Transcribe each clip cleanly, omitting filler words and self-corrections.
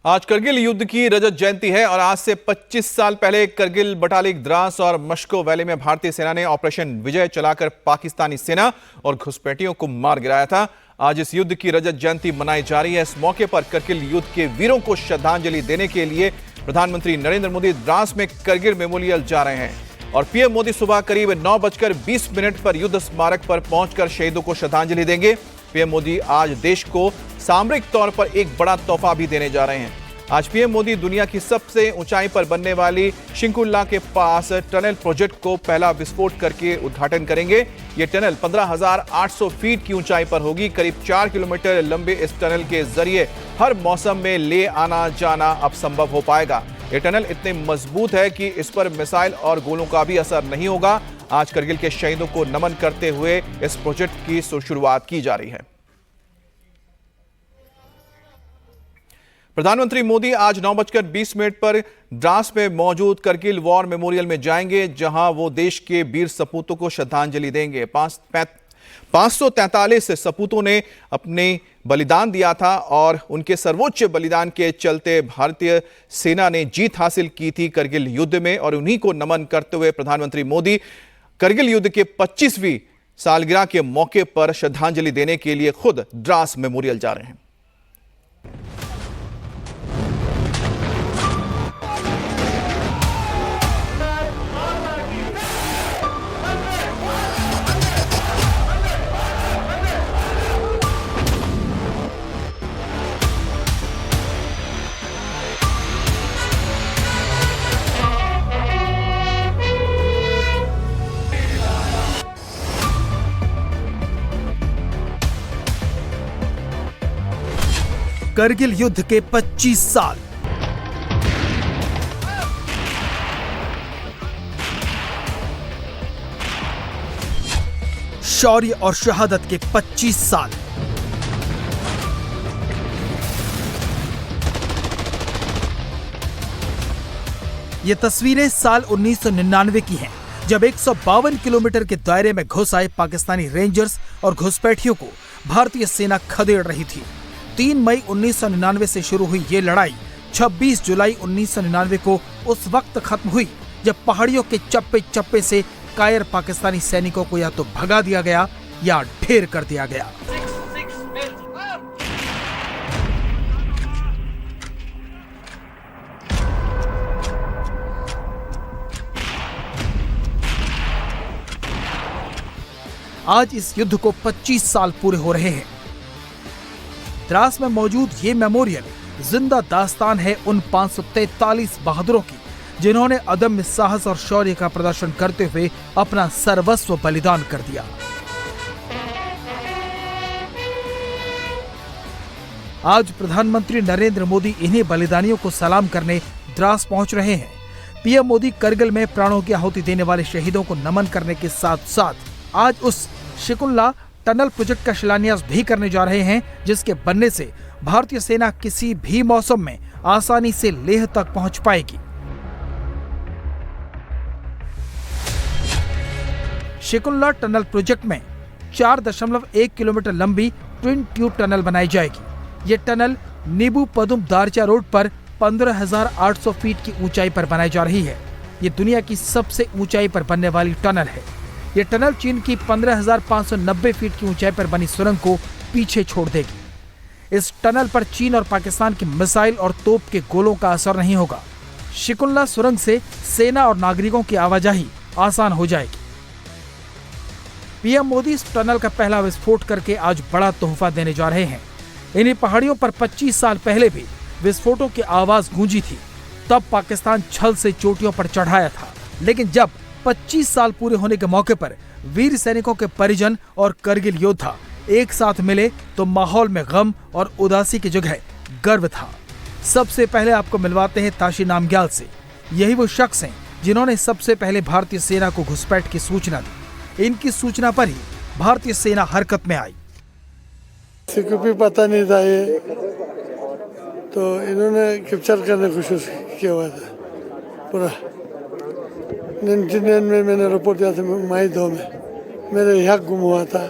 आज करगिल युद्ध की रजत जयंती है और आज से 25 साल पहले करगिल, बटालिक, द्रास और मश्को वैली में भारतीय सेना ने ऑपरेशन विजय चलाकर पाकिस्तानी सेना और घुसपैठियों को मार गिराया था। आज इस युद्ध की रजत जयंती मनाई जा रही है। इस मौके पर करगिल युद्ध के वीरों को श्रद्धांजलि देने के लिए प्रधानमंत्री नरेंद्र मोदी द्रास में करगिल मेमोरियल जा रहे हैं और पीएम मोदी सुबह करीब 9:20 पर युद्ध स्मारक पर पहुंचकर शहीदों को श्रद्धांजलि देंगे। पीएम मोदी आज देश को सामरिक तौर पर एक बड़ा तोहफा भी देने जा रहे हैं। आज पीएम मोदी दुनिया की सबसे ऊंचाई पर बनने वाली शिकुल्ला के पास टनल प्रोजेक्ट को पहला विस्फोट करके उद्घाटन करेंगे। यह टनल 15,800 फीट की ऊंचाई पर होगी। करीब 4 किलोमीटर लंबे इस टनल के जरिए हर मौसम में ले आना जाना अब संभव हो पाएगा। यह टनल इतने मजबूत है कि इस पर मिसाइल और गोलों का भी असर नहीं होगा। आज करगिल के शहीदों को नमन करते हुए इस प्रोजेक्ट की शुरुआत की जा रही है। प्रधानमंत्री मोदी आज 9:20 पर द्रास में मौजूद करगिल वॉर मेमोरियल में जाएंगे, जहां वो देश के वीर सपूतों को श्रद्धांजलि देंगे। 543 सपूतों ने अपने बलिदान दिया था और उनके सर्वोच्च बलिदान के चलते भारतीय सेना ने जीत हासिल की थी करगिल युद्ध में, और उन्हीं को नमन करते हुए प्रधानमंत्री मोदी करगिल युद्ध के 25वीं सालगिरह के मौके पर श्रद्धांजलि देने के लिए खुद द्रास मेमोरियल जा रहे हैं। करगिल युद्ध के 25 साल। शौर्य और शहादत के 25 साल। ये तस्वीरें साल 1999 की हैं, जब 152 किलोमीटर के दायरे में घुस आए पाकिस्तानी रेंजर्स और घुसपैठियों को भारतीय सेना खदेड़ रही थी। 3 मई 1999 से शुरू हुई ये लड़ाई 26 जुलाई 1999 को उस वक्त खत्म हुई, जब पहाड़ियों के चप्पे चप्पे से कायर पाकिस्तानी सैनिकों को या तो भगा दिया गया या ढेर कर दिया गया। आज इस युद्ध को 25 साल पूरे हो रहे हैं। द्रास में मौजूद ये मेमोरियल जिंदा दास्तान है उन 543 बहादुरों की, जिन्होंने अदम्य साहस और शौर्य का प्रदर्शन करते हुए अपना सर्वस्व बलिदान कर दिया। आज प्रधानमंत्री नरेंद्र मोदी इन्हीं बलिदानियों को सलाम करने द्रास पहुंच रहे हैं। पीएम मोदी करगिल में प्राणों की आहुति देने वाले शहीदों को नमन करने के साथ साथ आज उस शिकुल्ला टनल प्रोजेक्ट का शिलान्यास भी करने जा रहे हैं, जिसके बनने से भारतीय सेना किसी भी मौसम में आसानी से लेह तक पहुंच पाएगी। शिकुल्ला टनल प्रोजेक्ट में 4.1 किलोमीटर लंबी ट्विन ट्यूब टनल बनाई जाएगी। ये टनल नीबू पदुम दारचा रोड पर 15,800 फीट की ऊंचाई पर बनाई जा रही है। ये दुनिया की सबसे ऊंचाई पर बनने वाली टनल है। ये टनल चीन की 15,590 फीट की ऊंचाई पर बनी सुरंग को पीछे छोड़ देगी। इस टनल पर चीन और पाकिस्तान की मिसाइल और तोप के गोलों का असर नहीं होगा। शिकुल्ला सुरंग से सेना और नागरिकों की आवाजाही आसान हो जाएगी। पीएम मोदी इस टनल का पहला विस्फोट करके आज बड़ा तोहफा देने जा रहे हैं। इन्हीं पहाड़ियों पर 25 साल पहले भी विस्फोटों की आवाज गूंजी थी। तब पाकिस्तान छल से चोटियों पर चढ़ाया था, लेकिन जब 25 साल पूरे होने के मौके पर वीर सैनिकों के परिजन और करगिल योद्धा एक साथ मिले तो माहौल में गम और उदासी की जगह गर्व था। सबसे पहले आपको मिलवाते हैं ताशी नामग्याल से। यही वो शख्स हैं जिन्होंने सबसे पहले भारतीय सेना को घुसपैठ की सूचना दी। इनकी सूचना पर ही भारतीय सेना हरकत में आई। किसी को भी पता नहीं था ये, तो इन्होंने कैप्चर करने की कोशिश किया हुआ था। पूरा 99 में मैंने रिपोर्ट दिया था मई 2 में। मेरे यक गुम हुआ था।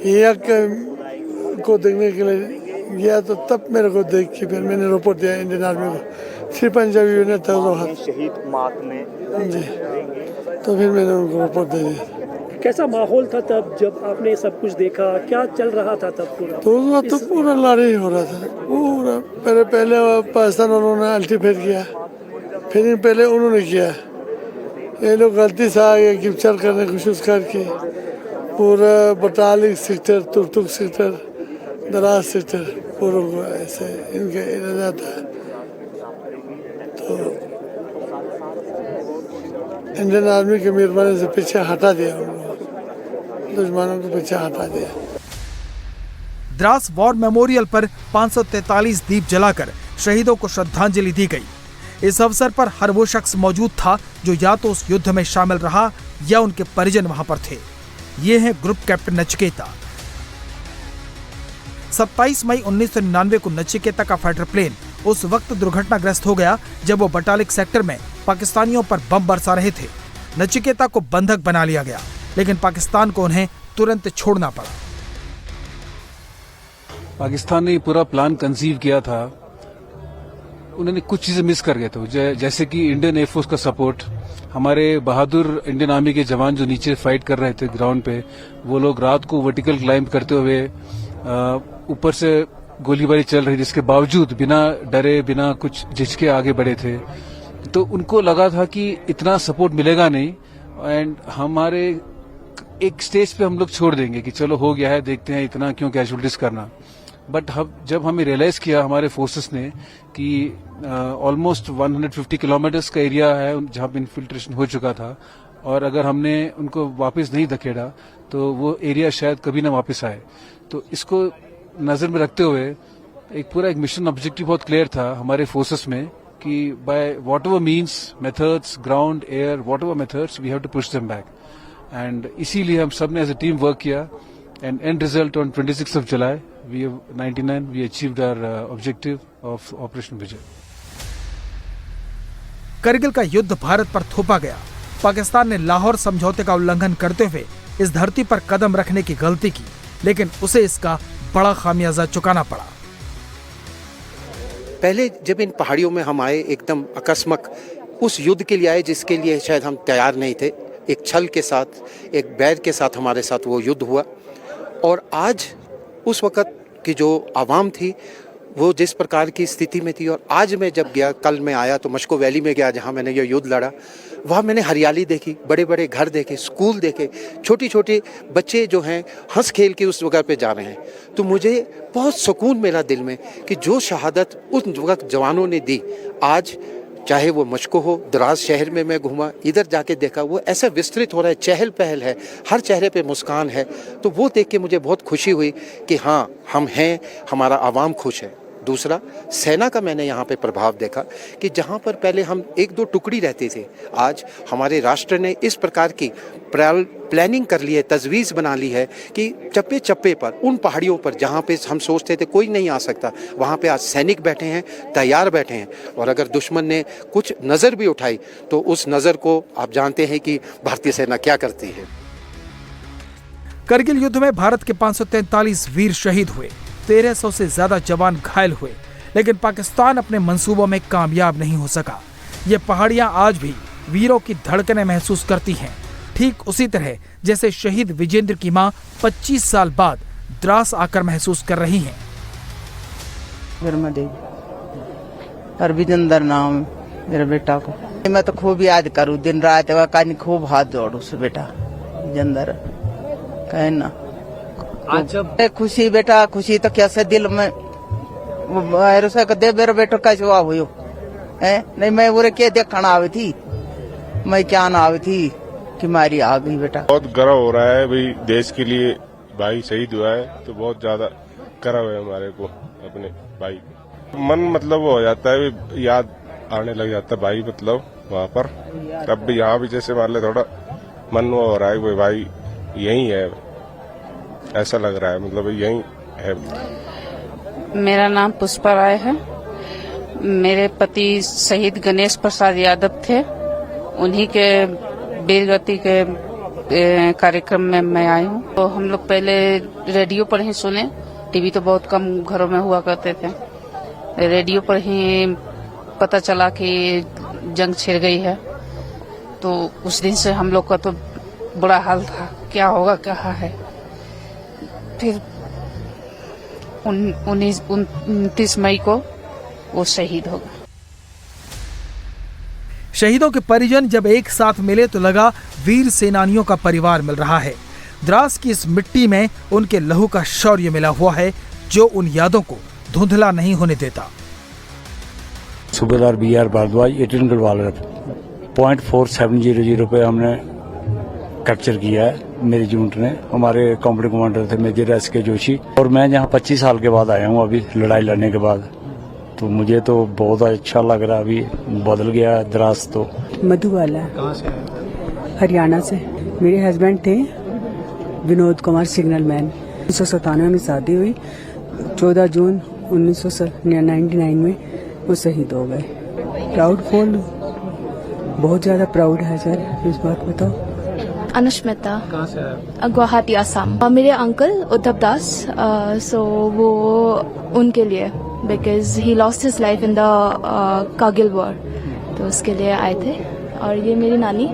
यक को देखने के लिए गया तो तब मेरे को देख के फिर मैंने रिपोर्ट दिया इंडियन आर्मी को। फिर पंजाबी ने शहीद मात में जी, तो फिर मैंने उनको रिपोर्ट दे दिया। कैसा माहौल था तब जब आपने सब कुछ देखा, क्या चल रहा था तब पूरा? तो उस वक्त तो पूरा लड़ाई हो रहा था पूरा। पहले पाकिस्तान उन्होंने अल्टीफेट किया, फिर पहले उन्होंने किया। ये लोग गलती से आगे कैप्चर करने की कोशिश करके पूरा बटालिक सेक्टर, तुर्तुक सेक्टर, दराज सेक्टर पूरा को ऐसे इनका इरादा था। तो इंडियन आर्मी की मेहरबानी से पीछे हटा दिया उनको, दुश्मनों को पीछे हटा दिया। द्रास वॉर मेमोरियल पर 543 दीप जलाकर शहीदों को श्रद्धांजलि दी गई। इस अवसर पर हर वो शख्स मौजूद था जो या तो उस युद्ध में शामिल रहा या उनके परिजन वहां पर थे। ये हैं ग्रुप कैप्टन नचिकेता। 27 मई 1999 को नचिकेता का फाइटर प्लेन उस वक्त दुर्घटनाग्रस्त हो गया जब वो बटालिक सेक्टर में पाकिस्तानियों पर बम बरसा रहे थे। नचिकेता को बंधक बना लिया गया, लेकिन पाकिस्तान को उन्हें तुरंत छोड़ना पड़ा। पाकिस्तान ने पूरा प्लान कंसीव किया था, उन्होंने कुछ चीजें मिस कर गए थे, जैसे कि इंडियन एयरफोर्स का सपोर्ट। हमारे बहादुर इंडियन आर्मी के जवान जो नीचे फाइट कर रहे थे ग्राउंड पे, वो लोग रात को वर्टिकल क्लाइंब करते हुए ऊपर से गोलीबारी चल रही, जिसके बावजूद बिना डरे बिना कुछ झिझके आगे बढ़े थे। तो उनको लगा था कि इतना सपोर्ट मिलेगा नहीं एंड हमारे एक स्टेज पे हम लोग छोड़ देंगे कि चलो हो गया है, देखते हैं, इतना क्यों कैजुअलिटीज करना। बट जब हमें रियलाइज किया हमारे फोर्सेस ने कि ऑलमोस्ट 150 किलोमीटर्स का एरिया है जहां पे इन्फिल्ट्रेशन हो चुका था, और अगर हमने उनको वापस नहीं धकेला तो वो एरिया शायद कभी ना वापस आए। तो इसको नजर में रखते हुए एक मिशन ऑब्जेक्टिव बहुत क्लियर था हमारे फोर्सेस में कि by whatever means, methods, ground, air, whatever methods, we have to push them back. And इसीलिए हम सब ने एज ए टीम वर्क किया and and result on 26 of July we have 99 we achieved our objective of Operation Vijay। Kargil का युद्ध भारत पर थोपा गया। पाकिस्तान ने लाहौर समझौते का उल्लंघन करते हुए इस धरती पर कदम रखने की गलती की, लेकिन उसे इसका बड़ा खामियाजा चुकाना पड़ा। पहले जब इन पहाड़ियों में हम आए एकदम अकस्मक उस युद्ध के लिए आए जिसके लिए शायद हम तैयार नहीं थे। एक छल के साथ, एक बैर के साथ हमारे साथ वो युद्ध हुआ। और आज उस वक़्त की जो आवाम थी वो जिस प्रकार की स्थिति में थी, और आज मैं जब गया, कल मैं आया तो मश्को वैली में गया जहाँ मैंने ये युद्ध लड़ा। वहाँ मैंने हरियाली देखी, बड़े बड़े घर देखे, स्कूल देखे, छोटे छोटे बच्चे जो हैं हंस खेल के उस जगह पे जा रहे हैं। तो मुझे बहुत सुकून मिला दिल में कि जो शहादत उस वक्त जवानों ने दी, आज चाहे वो मश्को हो, द्रास शहर में मैं घूमा, इधर जाके देखा, वो ऐसा विस्तृत हो रहा है, चहल पहल है, हर चेहरे पे मुस्कान है। तो वो देख के मुझे बहुत खुशी हुई कि हाँ, हम हैं, हमारा आवाम खुश है। दूसरा, सेना का मैंने यहाँ पे प्रभाव देखा कि जहाँ पर पहले हम एक दो टुकड़ी रहते थे, आज हमारे राष्ट्र ने इस प्रकार की प्लानिंग कर ली है, तजवीज़ बना ली है कि चप्पे चप्पे पर उन पहाड़ियों पर जहाँ पे हम सोचते थे कोई नहीं आ सकता, वहाँ पे आज सैनिक बैठे हैं, तैयार बैठे हैं। और अगर दुश्मन ने कुछ नज़र भी उठाई तो उस नज़र को आप जानते हैं कि भारतीय सेना क्या करती है। करगिल युद्ध में भारत के 543 वीर शहीद हुए, 1300 से ज्यादा जवान घायल हुए, लेकिन पाकिस्तान अपने मंसूबों में कामयाब नहीं हो सका। ये पहाड़ियां आज भी वीरों की धड़कनें महसूस करती हैं, ठीक उसी तरह जैसे शहीद विजेंद्र की मां 25 साल बाद द्रास आकर महसूस कर रही हैं। और विजेंद्र नाम मेरे बेटा को मैं तो खूब याद करूँ, दिन रात कहीं खूब हाथ जोड़ू से बेटा विजेंद्र कहे ना। खुशी बेटा, खुशी तो कैसे दिल में दे मेरा बेटा कैसे हुआ हुई नहीं, मैं उरे के देखना आवी थी, मैं क्या ना आवी थी कि मारी आ गई बेटा। बहुत गर्व हो रहा है भाई, देश के लिए भाई शहीद हुआ है तो बहुत ज्यादा गर्व है हमारे को अपने भाई। मन मतलब हो जाता है, याद आने लग जाता है भाई, मतलब वहाँ पर। अब भी यहाँ भी जैसे मान ले थोड़ा मन हो रहा है भाई यही है, ऐसा लग रहा है, मतलब यही है। मेरा नाम पुष्पा राय है। मेरे पति शहीद गणेश प्रसाद यादव थे, उन्हीं के वीरगति के कार्यक्रम में मैं आई हूँ। तो हम लोग पहले रेडियो पर ही सुने, टीवी तो बहुत कम घरों में हुआ करते थे। रेडियो पर ही पता चला कि जंग छिड़ गई है, तो उस दिन से हम लोग का तो बुरा हाल था, क्या होगा कहाँ है। फिर 29 मई को वो शहीद हो गए। शहीदों के परिजन जब एक साथ मिले तो लगा वीर सेनानियों का परिवार मिल रहा है। द्रास की इस मिट्टी में उनके लहू का शौर्य मिला हुआ है, जो उन यादों को धुंधला नहीं होने देता। सूबेदार BR भारद्वाज 18 गढ़वाल 0.4700 पे हमने कैप्चर किया है मेरी यूनिट ने। हमारे कंपनी कमांडर थे मेजर SK जोशी, और मैं यहाँ 25 साल के बाद आया हूँ अभी लड़ाई लड़ने के बाद, तो मुझे तो बहुत अच्छा लग रहा है। अभी बदल गया द्रास तो। मधुबाला, हरियाणा से। मेरे हस्बैंड थे विनोद कुमार सिग्नल मैन। 1997 में शादी हुई, 14 जून 1999 में वो शहीद हो गए। प्राउड फील, बहुत ज्यादा प्राउड है सर इस बात में। तो अनुष्मिता, गुवाहाटी असम। मेरे अंकल उद्धव दास, सो वो उनके लिए, because he lost his life in the Kargil war, तो उसके लिए आए थे। और ये मेरी नानी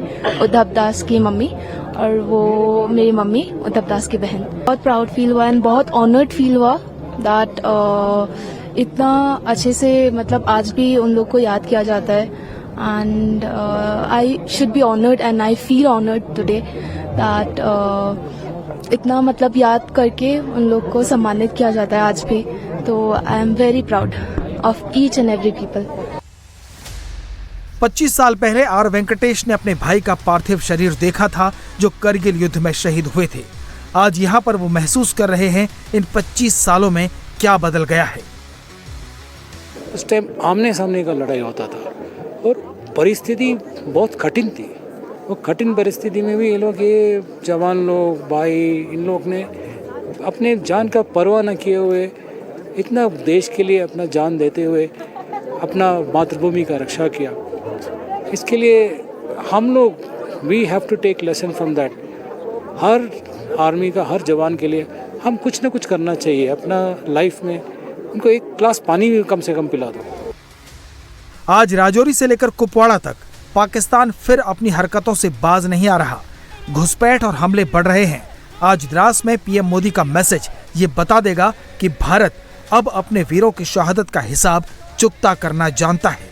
उद्धव दास की मम्मी, और वो मेरी मम्मी उद्धव दास की बहन। बहुत प्राउड फील हुआ एंड बहुत ऑनर्ड फील हुआ दैट इतना अच्छे से, मतलब आज भी उन लोग को याद किया जाता है। And I should be honored and I feel honored today that इतना मतलब याद करके उन लोग को सम्मानित किया जाता है आज भी। तो I am very proud of each and every people. 25 साल पहले आर वेंकटेश ने अपने भाई का पार्थिव शरीर देखा था, जो करगिल युद्ध में शहीद हुए थे। आज यहाँ पर वो महसूस कर रहे हैं इन 25 सालों में क्या बदल गया है। उस टाइम आमने सामने का लड़ाई होता था और परिस्थिति बहुत कठिन थी। वो कठिन परिस्थिति में भी ये लोग, ये जवान लोग, भाई, इन लोग ने अपने जान का परवाह न किए हुए इतना देश के लिए अपना जान देते हुए अपना मातृभूमि का रक्षा किया। इसके लिए हम लोग we have to take lesson from that. हर आर्मी का, हर जवान के लिए हम कुछ न कुछ करना चाहिए अपना लाइफ में। उनको एक ग्लास पानी भी कम से कम पिला दो। आज राजौरी से लेकर कुपवाड़ा तक पाकिस्तान फिर अपनी हरकतों से बाज नहीं आ रहा। घुसपैठ और हमले बढ़ रहे हैं। आज द्रास में PM मोदी का मैसेज ये बता देगा कि भारत अब अपने वीरों की शहादत का हिसाब चुकता करना जानता है।